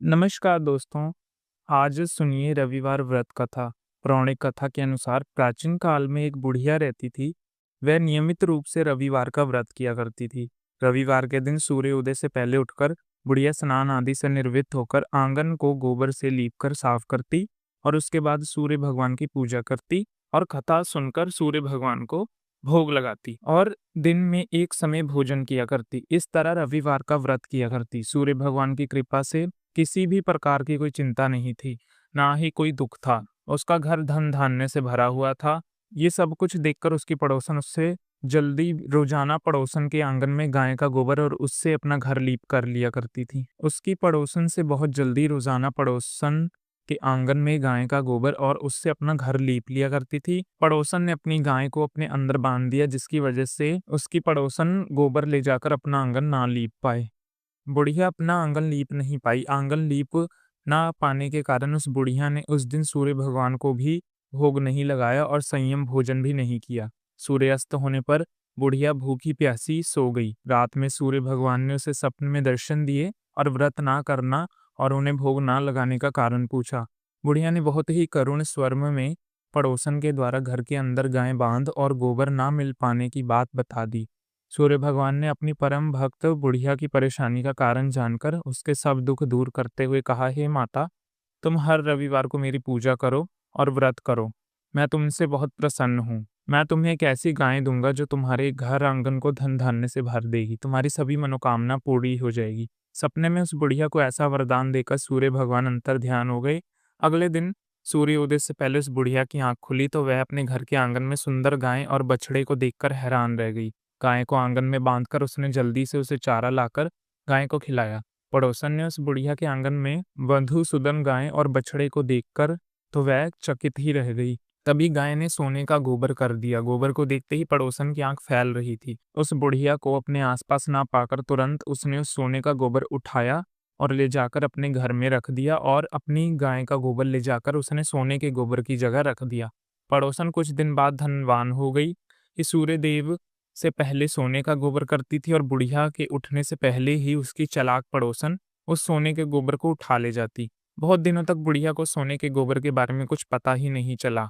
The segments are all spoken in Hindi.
नमस्कार दोस्तों। आज सुनिए रविवार व्रत कथा। पौराणिक कथा के अनुसार प्राचीन काल में एक बुढ़िया रहती थी। वह नियमित रूप से रविवार का व्रत किया करती थी। रविवार के दिन सूर्य उदय से पहले उठकर बुढ़िया स्नान आदि से निर्वृत्त होकर आंगन को गोबर से लीपकर साफ करती और उसके बाद सूर्य भगवान की पूजा करती और कथा सुनकर सूर्य भगवान को भोग लगाती और दिन में एक समय भोजन किया करती। इस तरह रविवार का व्रत किया करती। सूर्य भगवान की कृपा से किसी भी प्रकार की कोई चिंता नहीं थी, ना ही कोई दुख था। उसका घर धन धान्य से भरा हुआ था। ये सब कुछ देखकर उसकी पड़ोसन उससे जल्दी रोजाना पड़ोसन के आंगन में गाय का गोबर और उससे अपना घर लीप कर लिया करती थी। उसकी पड़ोसन से बहुत जल्दी रोजाना पड़ोसन के आंगन में गाय का गोबर और उससे अपना घर लीप लिया करती थी। पड़ोसन ने अपनी गाय को अपने अंदर बांध दिया, जिसकी वजह से उसकी पड़ोसन गोबर ले जाकर अपना आंगन ना लीप पाए। बुढ़िया अपना आंगन लीप नहीं पाई। आंगन लीप ना पाने के कारण उस बुढ़िया ने उस दिन सूर्य भगवान को भी भोग नहीं लगाया और संयम भोजन भी नहीं किया। सूर्यास्त होने पर बुढ़िया भूखी प्यासी सो गई। रात में सूर्य भगवान ने उसे सपने में दर्शन दिए और व्रत ना करना और उन्हें भोग ना लगाने का कारण पूछा। बुढ़िया ने बहुत ही करुण स्वर में पड़ोसन के द्वारा घर के अंदर गाय बांध और गोबर ना मिल पाने की बात बता दी। सूर्य भगवान ने अपनी परम भक्त बुढ़िया की परेशानी का कारण जानकर उसके सब दुख दूर करते हुए कहा, हे माता, तुम हर रविवार को मेरी पूजा करो और व्रत करो। मैं तुमसे बहुत प्रसन्न हूँ। मैं तुम्हें एक ऐसी गाय दूंगा जो तुम्हारे घर आंगन को धन धान्य से भर देगी। तुम्हारी सभी मनोकामना पूरी हो जाएगी। सपने में उस बुढ़िया को ऐसा वरदान देकर सूर्य भगवान अंतर ध्यान हो गए। अगले दिन सूर्य उदय से पहले उस बुढ़िया की आंख खुली तो वह अपने घर के आंगन में सुंदर गाय और बछड़े को देखकर हैरान रह गई। गाय को आंगन में बांधकर उसने जल्दी से उसे चारा लाकर गाय को खिलाया। पड़ोसन ने उस बुढ़िया के आंगन में मधुसूदन गाय और बछड़े को देखकर तो वह चकित ही रह गई। तभी गाय ने सोने का गोबर कर दिया। गोबर को देखते ही पड़ोसन की आंख फैल रही थी। उस बुढ़िया को अपने आसपास ना पाकर तुरंत उसने उस सोने का गोबर उठाया और ले जाकर अपने घर में रख दिया और अपनी गाय का गोबर ले जाकर उसने सोने के गोबर की जगह रख दिया। पड़ोसन कुछ दिन बाद धनवान हो गई। इस सूर्य देव से पहले सोने का गोबर करती थी और बुढ़िया के उठने से पहले ही उसकी चालाक पड़ोसन उस सोने के गोबर को उठा ले जाती। बहुत दिनों तक बुढ़िया को सोने के गोबर के बारे में कुछ पता ही नहीं चला।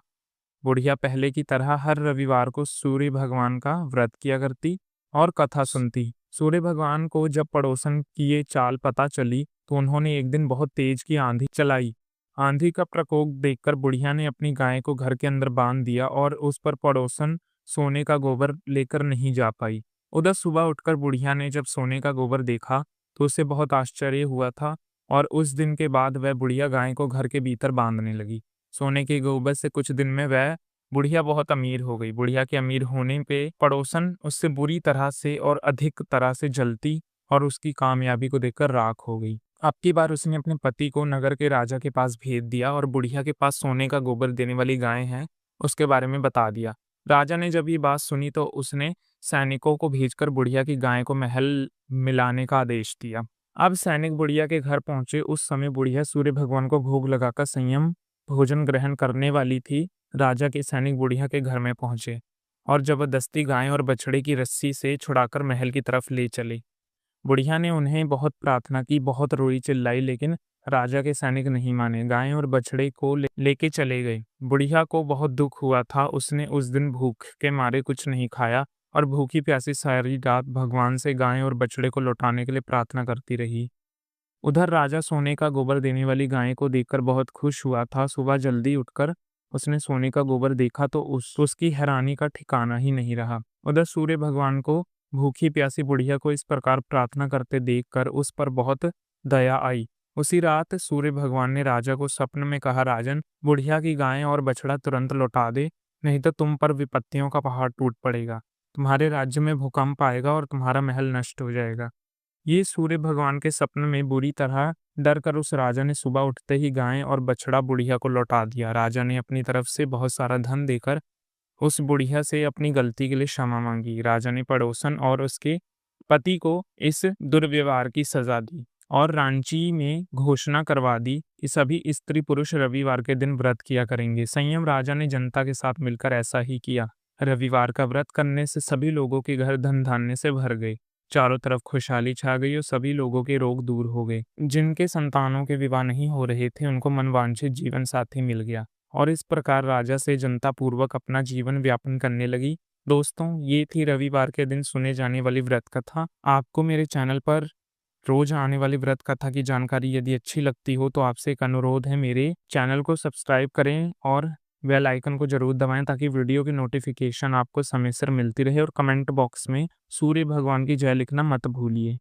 बुढ़िया पहले की तरह हर रविवार को सूर्य भगवान का व्रत किया करती और कथा सुनती। सूर्य भगवान को जब पड़ोसन की ये चाल पता चली तो उन्होंने एक दिन बहुत तेज की आंधी चलाई। आंधी का प्रकोप देखकर बुढ़िया ने अपनी गाय को घर के अंदर बांध दिया और उस पर पड़ोसन सोने का गोबर लेकर नहीं जा पाई। उधर सुबह उठकर बुढ़िया ने जब सोने का गोबर देखा तो उसे बहुत आश्चर्य हुआ था और उस दिन के बाद वह बुढ़िया गाय को घर के भीतर बांधने लगी। सोने के गोबर से कुछ दिन में वह बुढ़िया बहुत अमीर हो गई। बुढ़िया के अमीर होने पे पड़ोसन उससे बुरी तरह से और अधिक तरह से जलती और उसकी कामयाबी को देखकर राख हो गई। अब की बार उसने अपने पति को नगर के राजा के पास भेज दिया और बुढ़िया के पास सोने का गोबर देने वाली गाय है उसके बारे में बता दिया। राजा ने जब ये बात सुनी तो उसने सैनिकों को भेजकर बुढ़िया की गाय को महल मिलाने का आदेश दिया। अब सैनिक बुढ़िया के घर पहुंचे। उस समय बुढ़िया सूर्य भगवान को भोग लगाकर संयम भोजन ग्रहण करने वाली थी। राजा के सैनिक बुढ़िया के घर में पहुंचे और जबरदस्ती गाय और बछड़े की रस्सी से छुड़ाकर महल की तरफ ले चले। बुढ़िया ने उन्हें बहुत प्रार्थना की, बहुत रोई चिल्लाई, लेकिन राजा के सैनिक नहीं माने। गाय और बछड़े को लेके चले गए। बुढ़िया को बहुत दुख हुआ था। उसने उस दिन भूख के मारे कुछ नहीं खाया और भूखी प्यासी सारी रात भगवान से गाय और बछड़े को लौटाने के लिए प्रार्थना करती रही। उधर राजा सोने का गोबर देने वाली गाय को देखकर बहुत खुश हुआ था। सुबह जल्दी उठकर उसने सोने का गोबर देखा तो उसकी हैरानी का ठिकाना ही नहीं रहा। उधर सूर्य भगवान को भूखी प्यासी बुढ़िया को इस प्रकार प्रार्थना करते देखकर उस पर बहुत दया आई। उसी रात सूर्य भगवान ने राजा को स्वप्न में कहा, राजन, बुढ़िया की गाय और बछड़ा तुरंत लौटा दे, नहीं तो तुम पर विपत्तियों का पहाड़ टूट पड़ेगा। तुम्हारे राज्य में भूकंप आएगा और तुम्हारा महल नष्ट हो जाएगा। ये सूर्य भगवान के सपने में बुरी तरह डर कर उस राजा ने सुबह उठते ही गाय और बछड़ा बुढ़िया को लौटा दिया। राजा ने अपनी तरफ से बहुत सारा धन देकर उस बुढ़िया से अपनी गलती के लिए क्षमा मांगी। राजा ने पड़ोसन और उसके पति को इस दुर्व्यवहार की सजा दी और रांची में घोषणा करवा दी कि सभी स्त्री पुरुष रविवार के दिन व्रत किया करेंगे। संयम राजा ने जनता के साथ मिलकर ऐसा ही किया। रविवार का व्रत करने से सभी लोगों के घर धन धान्य से भर गए। चारों तरफ खुशहाली छा गई और सभी लोगों के रोग दूर हो गए। जिनके संतानों के विवाह नहीं हो रहे थे, उनको मनवांछित जीवन साथी मिल गया और इस प्रकार राजा से जनता पूर्वक अपना जीवन व्यापन करने लगी। दोस्तों, ये थी रविवार के दिन सुने जाने वाली व्रत कथा। आपको मेरे चैनल पर रोज आने वाली व्रत कथा की जानकारी यदि अच्छी लगती हो तो आपसे एक अनुरोध है, मेरे चैनल को सब्सक्राइब करें और बेल आइकन को जरूर दबाएं ताकि वीडियो की नोटिफिकेशन आपको समय सिर मिलती रहे। और कमेंट बॉक्स में सूर्य भगवान की जय लिखना मत भूलिए।